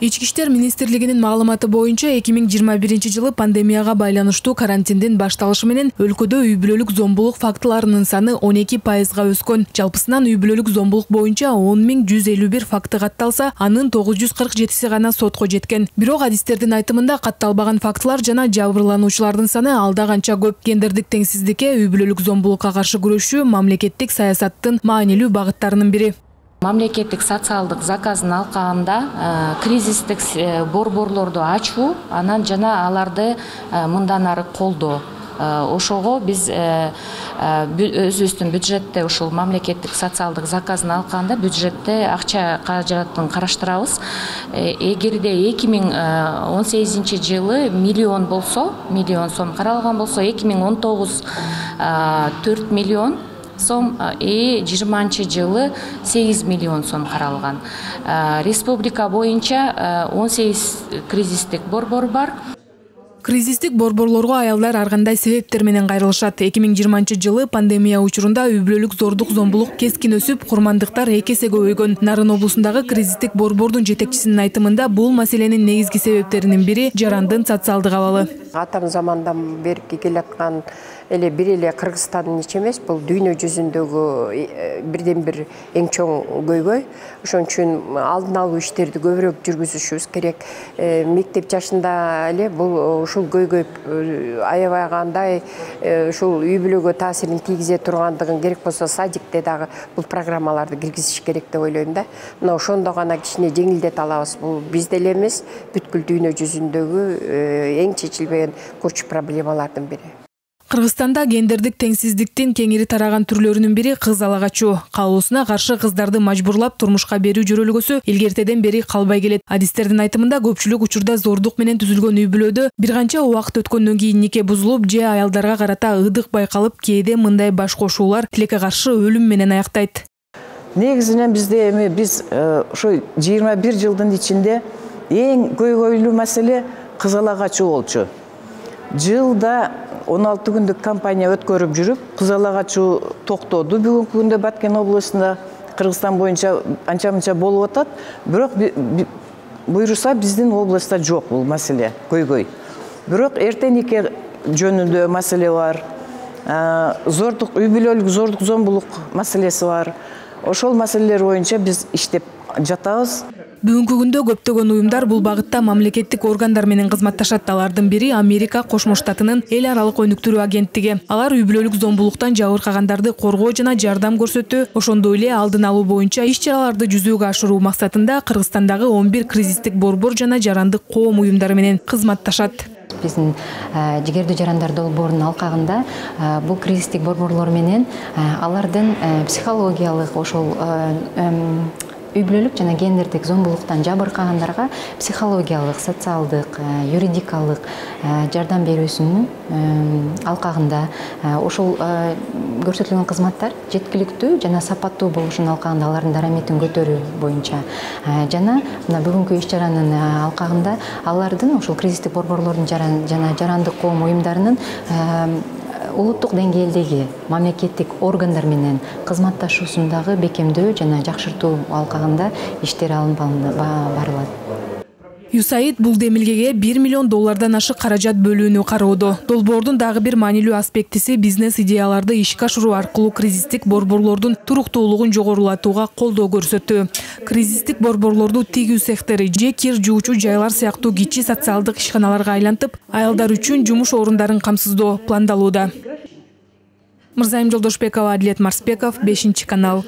Ички иштер министрлигинин маалыматы боюнча 2021 пандемияга байланыштуу карантиндин башталышы менен өлкөдө үй бүлөлүк зомбулук фактыларынын саны 12%га өскөн. Жалпысынан үй бүлөлүк зомбулук боюнча 10.151 факты катталса, анын 947си гана сотко жеткен. Бирок адистердин айтымында катталбаган фактылар жана жабырлануучулардын саны алда канча көп. Гендердик теңсиздикке, үй бүлөлүк зомбулукка каршы күрөшүү мамлекеттик саясаттын маанилүү багыттарынын бири. Мамлекеттик социалдык заказын алкагында кризистик борборлорду ачуу, анан жана аларды мындан ары колдоо. Ошого биз өзүбүздүн бюджетте ушул мамлекеттик социалдык заказын алканда бюджетте акча каражатын караштырабыз. Эгерде 2018 жылы миллион болсо, миллион сом каралган болсо, 2019 4 миллион сом, 20 жылы 8 миллион сом каралган. Республика боюнча 18 кризистик борбор бар. Кризистик борборлорго аялдар ар кандай себептер менен кайрылышат. 2020 жылы пандемия учурунда үй бүлөлүк зордук зомбулук кескин өсүп, курмандыктар 2 эсе көбөйгөн. Нарын облусундагы кризистик борбордун жетекчисинин айтымында бул маселенин негизги себептеринин бири жарандын социалдык абалы. Атам замандан бери келаткан бир эле Кыргызстандын ичи эмес, бул дүйнө жүзүндөгү бирден бир эң чоң көйгөй. Ошон үчүн алдын алуу иштерди көбүрөөк жүргүзүшүбүз керек. Мектеп жашында эле бул ушул көйгөй аябагандай ушул үй бүлөгө таасирин тийгизе тургандыгын, керек болсо садикте дагы бул программаларды киргизиш керек деп ойлойм да. Мына ошондо гана кичине жеңилдете алабыз. Бул бизде эле эмес, бүткүл дүйнө жүзүндөгү эң чечилбеген көч проблемалардын бири. Кыргызстанда гендердик теңсиздиктин кеңири тараган түрлөрүнүн бири кыз ала качуу. Калоосуна каршы кыздарды мажбурлап турмушка берүү жөрөлгөсү илгертеден бери калбай келет. Адистердин айтымында көпчүлүк учурда зордук менен түзүлгөн үй бүлөдө бир канча убакыт өткөндөн кийин нике бузулуп, же аялдарга карата ыдык байкалып, кээде мындай баш кошуулар тилекке каршы өлүм менен аяктайт. Негизинен бизде биз ошо 21 жылдын ичинде эң көйгөйлүү маселе кыз ала качуу болчу. Жылда 16 күндүк кампания өткөрүп жүрүп, кыз ала качуу токтоду. Бүгүнкү күндө Баткен облусунда, Кыргызстан боюнча анча-мынча болуп атат. Бирок буйруса биздин областта жок бул маселе, көйгөй. Бирок эрте нике жөнүндө маселе бар. Зордук, үй бүлөлүк зордук зомбулук маселеси бар. Ошол маселелер боюнча биз иштеп жатабыз. Бүгүнкү күндө көптөгөн уюмдар бул багытта мамлекеттик органдар менен кызматташат. Алардын бири Америка Кошмо Штатынын эл аралык өнүктүрүү агенттиги. Алар үй бүлөлүк зомбулуктан жабыркагандарды коргоо жана жардам көрсөтүү, ошондой эле алдын алуу боюнча иш-чараларды жүзөгө ашыруу максатында Кыргызстандагы 11 кризистик борбор жана жарандык коом уюмдары менен кызматташат. Биздин жигердүү жарандар долбоорунун алкагында бул кризистик борборлор менен алардын психологиялык ошол үй бүлөлүк жана гендердик зомбулуктан жабыркагандарга психологиялык, социалдык, юридикалык жардам берүүсүнүн алкагында ошол көрсөтүлгөн кызматтар жеткиликтүү жана сапаттуу болушунун алкагында алардын дараметин көтөрүү боюнча жана мына бүгүнкү иш-чаранын алкагында алардын ошол кризистик борборлордун жана жарандык коом уюмдарынын улуттук деңгээлдеги мамлекеттик органдар менен кызматташуусундагы бекемдөө жана жакшыртуу алкагында иштер алынып барылат. USAID бул демилгеге $1 миллион ашык каражат бөлүүнү кароодо. Долбоордун дагы бир маанилүү аспектиси бизнес идеяларды ишке ашыруу аркылуу кризистик борборлордун туруктуулугун жогорулатууга колдоо көрсөтүү. Кризистик борборлорду тигүү цехтери же кир жуучу жайлар сыяктуу кичи социалдык ишканаларга айлантып, аялдар үчүн жумуш орундарын камсыздоо пландалууда. Мырзайым Жолдошбекова, Адилет Марсбеков, 5 канал.